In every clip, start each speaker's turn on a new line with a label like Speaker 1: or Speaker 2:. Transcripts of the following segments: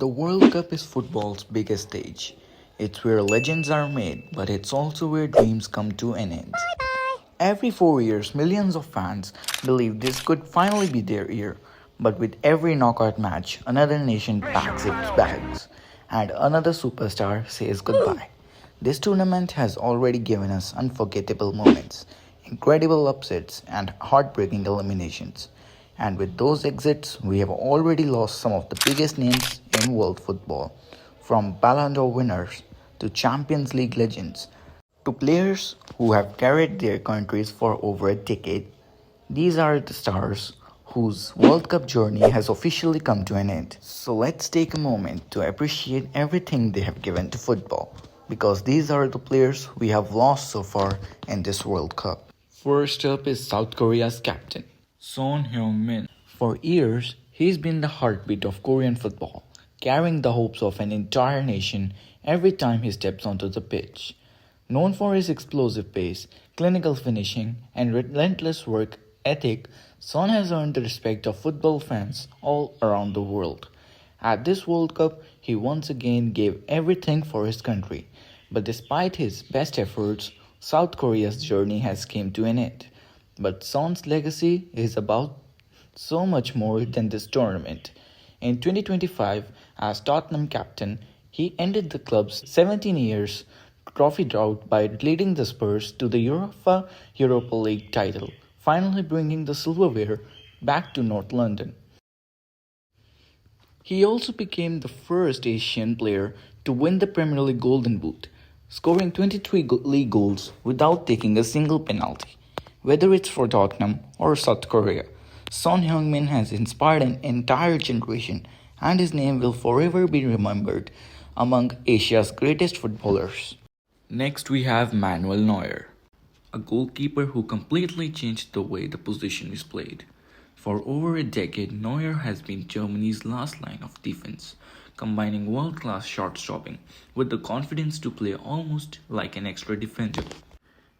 Speaker 1: The World Cup is football's biggest stage. It's where legends are made, but it's also where dreams come to an end. Every 4 years, millions of fans believe this could finally be their year. But with every knockout match, another nation packs its bags and another superstar says goodbye. This tournament has already given us unforgettable moments, incredible upsets, and heartbreaking eliminations. And with those exits, we have already lost some of the biggest names in world football, from Ballon d'Or winners to Champions League legends to players who have carried their countries for over a decade. These are the stars whose World Cup journey has officially come to an end. So let's take a moment to appreciate everything they have given to football, because these are the players we have lost so far in this World Cup. First up is South Korea's captain, Son Heung-min. For years, he's been the heartbeat of Korean football, carrying the hopes of an entire nation every time he steps onto the pitch. Known for his explosive pace, clinical finishing, and relentless work ethic, Son has earned the respect of football fans all around the world. At this World Cup, he once again gave everything for his country. But despite his best efforts, South Korea's journey has come to an end. But Son's legacy is about so much more than this tournament. In 2025, as Tottenham captain, he ended the club's 17 years trophy drought by leading the Spurs to the UEFA Europa League title, finally bringing the silverware back to North London. He also became the first Asian player to win the Premier League Golden Boot, scoring 23 league goals without taking a single penalty. Whether it's for Tottenham or South Korea, Son Heung-min has inspired an entire generation, and his name will forever be remembered among Asia's greatest footballers. Next we have Manuel Neuer, a goalkeeper who completely changed the way the position is played. For over a decade, Neuer has been Germany's last line of defense, combining world-class shot stopping with the confidence to play almost like an extra defender.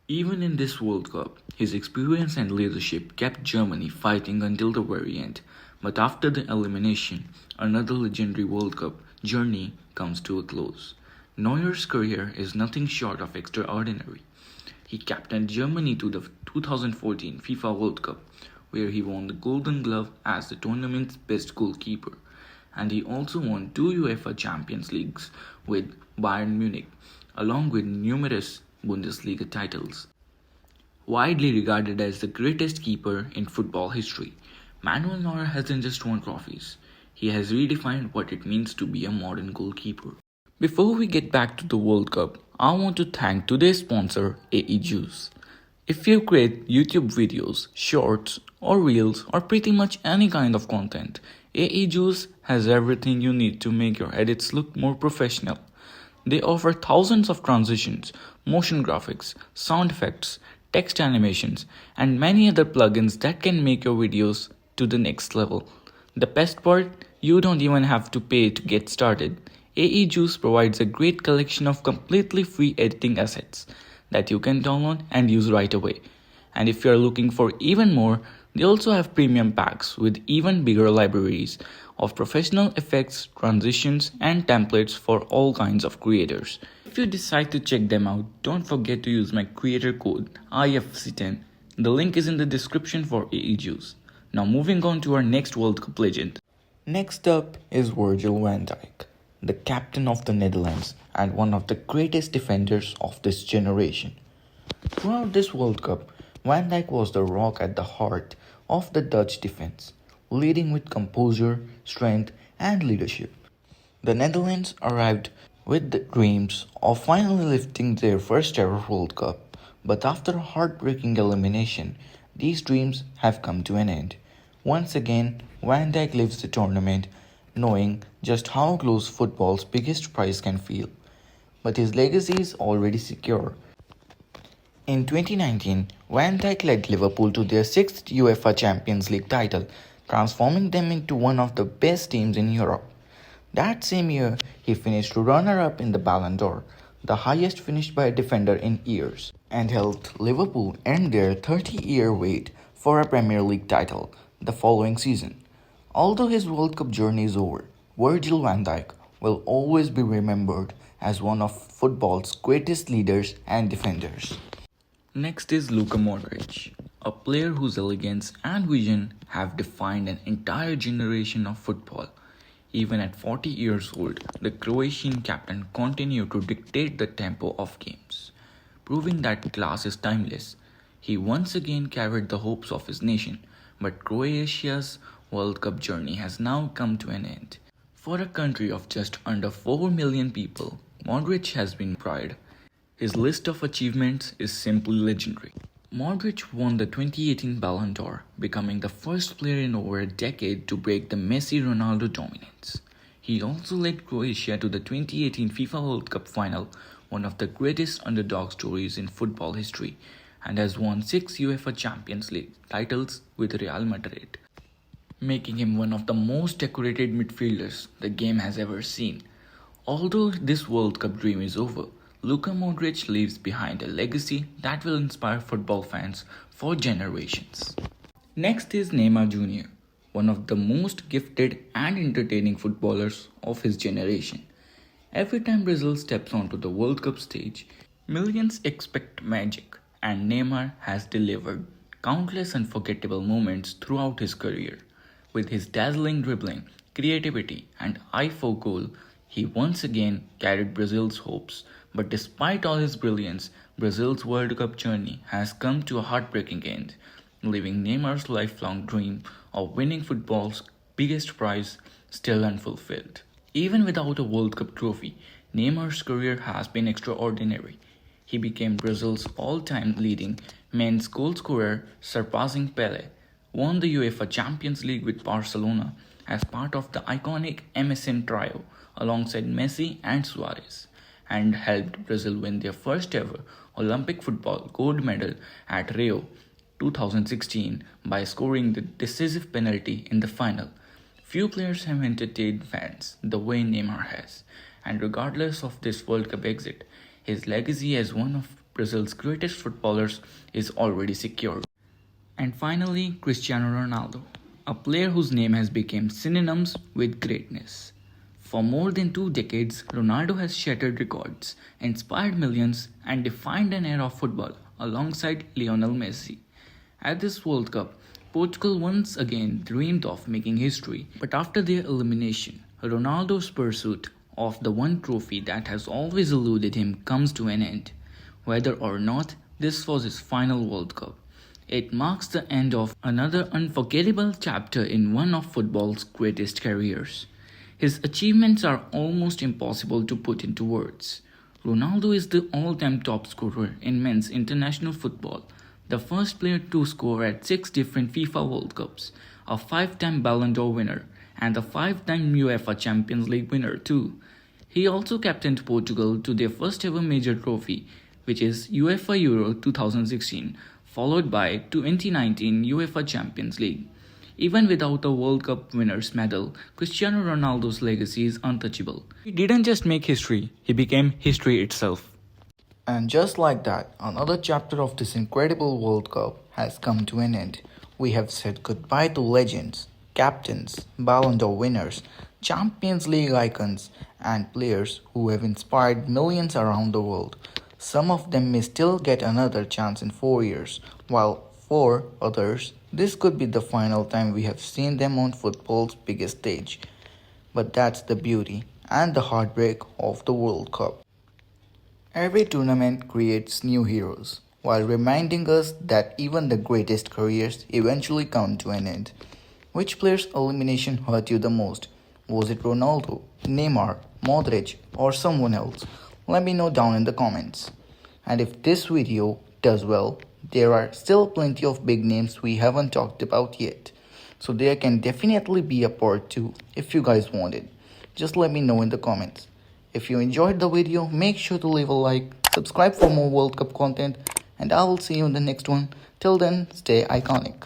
Speaker 1: Even in this World Cup, his experience and leadership kept Germany fighting until the very end. But after the elimination, another legendary World Cup journey comes to a close. Neuer's career is nothing short of extraordinary. He captained Germany to the 2014 FIFA World Cup, where he won the Golden Glove as the tournament's best goalkeeper. And he also won 2 UEFA Champions Leagues with Bayern Munich, along with numerous Bundesliga titles. Widely regarded as the greatest keeper in football history, Manuel Neuer hasn't just won trophies. He has redefined what it means to be a modern goalkeeper. Before we get back to the World Cup, I want to thank today's sponsor, AE Juice. If you create YouTube videos, shorts, or reels, or pretty much any kind of content, AE Juice has everything you need to make your edits look more professional. They offer thousands of transitions, motion graphics, sound effects, text animations, and many other plugins that can make your videos to the next level. The best part, you don't even have to pay to get started. AE Juice provides a great collection of completely free editing assets that you can download and use right away. And if you're looking for even more, they also have premium packs with even bigger libraries of professional effects, transitions, and templates for all kinds of creators. If you decide to check them out, don't forget to use my creator code IFC10. The link is in the description for AE Juice. Now moving on to our next World Cup legend. Next up is Virgil van Dijk, the captain of the Netherlands and one of the greatest defenders of this generation. Throughout this World Cup, Van Dijk was the rock at the heart of the Dutch defense, leading with composure, strength, and leadership. The Netherlands arrived with the dreams of finally lifting their first ever World Cup, but after a heartbreaking elimination, these dreams have come to an end. Once again, Van Dijk leaves the tournament knowing just how close football's biggest prize can feel. But his legacy is already secure. In 2019, Van Dijk led Liverpool to their 6th UEFA Champions League title, transforming them into one of the best teams in Europe. That same year, he finished runner-up in the Ballon d'Or, the highest finished by a defender in years, and helped Liverpool end their 30-year wait for a Premier League title the following season. Although his World Cup journey is over, Virgil van Dijk will always be remembered as one of football's greatest leaders and defenders. Next is Luka Modrić, a player whose elegance and vision have defined an entire generation of football. Even at 40 years old, the Croatian captain continued to dictate the tempo of games, proving that class is timeless. He once again carried the hopes of his nation, but Croatia's World Cup journey has now come to an end. For a country of just under 4 million people, Modrić has been pride. His list of achievements is simply legendary. Modrić won the 2018 Ballon d'Or, becoming the first player in over a decade to break the Messi-Ronaldo dominance. He also led Croatia to the 2018 FIFA World Cup final, one of the greatest underdog stories in football history, and has won 6 UEFA Champions League titles with Real Madrid, making him one of the most decorated midfielders the game has ever seen. Although this World Cup dream is over, Luka Modrić leaves behind a legacy that will inspire football fans for generations. Next is Neymar Jr., one of the most gifted and entertaining footballers of his generation. Every time Brazil steps onto the World Cup stage, millions expect magic, and Neymar has delivered countless unforgettable moments throughout his career. With his dazzling dribbling, creativity, and eye for goal, he once again carried Brazil's hopes. But despite all his brilliance, Brazil's World Cup journey has come to a heartbreaking end, leaving Neymar's lifelong dream of winning football's biggest prize still unfulfilled. Even without a World Cup trophy, Neymar's career has been extraordinary. He became Brazil's all-time leading men's goal scorer, surpassing Pelé, won the UEFA Champions League with Barcelona as part of the iconic MSN trio alongside Messi and Suarez, and helped Brazil win their first ever Olympic football gold medal at Rio 2016 by scoring the decisive penalty in the final. Few players have entertained fans the way Neymar has, and regardless of this World Cup exit, his legacy as one of Brazil's greatest footballers is already secured. And finally, Cristiano Ronaldo, a player whose name has become synonymous with greatness. For more than 2 decades, Ronaldo has shattered records, inspired millions, and defined an era of football alongside Lionel Messi. At this World Cup, Portugal once again dreamed of making history, but after their elimination, Ronaldo's pursuit of the one trophy that has always eluded him comes to an end. Whether or not this was his final World Cup, it marks the end of another unforgettable chapter in one of football's greatest careers. His achievements are almost impossible to put into words. Ronaldo is the all-time top scorer in men's international football, the first player to score at 6 different FIFA World Cups, a 5-time Ballon d'Or winner, and a 5-time UEFA Champions League winner too. He also captained Portugal to their first ever major trophy, which is UEFA Euro 2016, followed by 2019 UEFA Champions League. Even without a World Cup winner's medal, Cristiano Ronaldo's legacy is untouchable. He didn't just make history, he became history itself. And just like that, another chapter of this incredible World Cup has come to an end. We have said goodbye to legends, captains, Ballon d'Or winners, Champions League icons, and players who have inspired millions around the world. Some of them may still get another chance in 4 years, while for others, this could be the final time we have seen them on football's biggest stage. But that's the beauty and the heartbreak of the World Cup. Every tournament creates new heroes, while reminding us that even the greatest careers eventually come to an end. Which player's elimination hurt you the most? Was it Ronaldo, Neymar, Modrić, or someone else? Let me know down in the comments. And if this video does well, there are still plenty of big names we haven't talked about yet. So there can definitely be a part 2 if you guys want it. Just let me know in the comments. If you enjoyed the video, make sure to leave a like, subscribe for more World Cup content, and I will see you in the next one. Till then, stay iconic.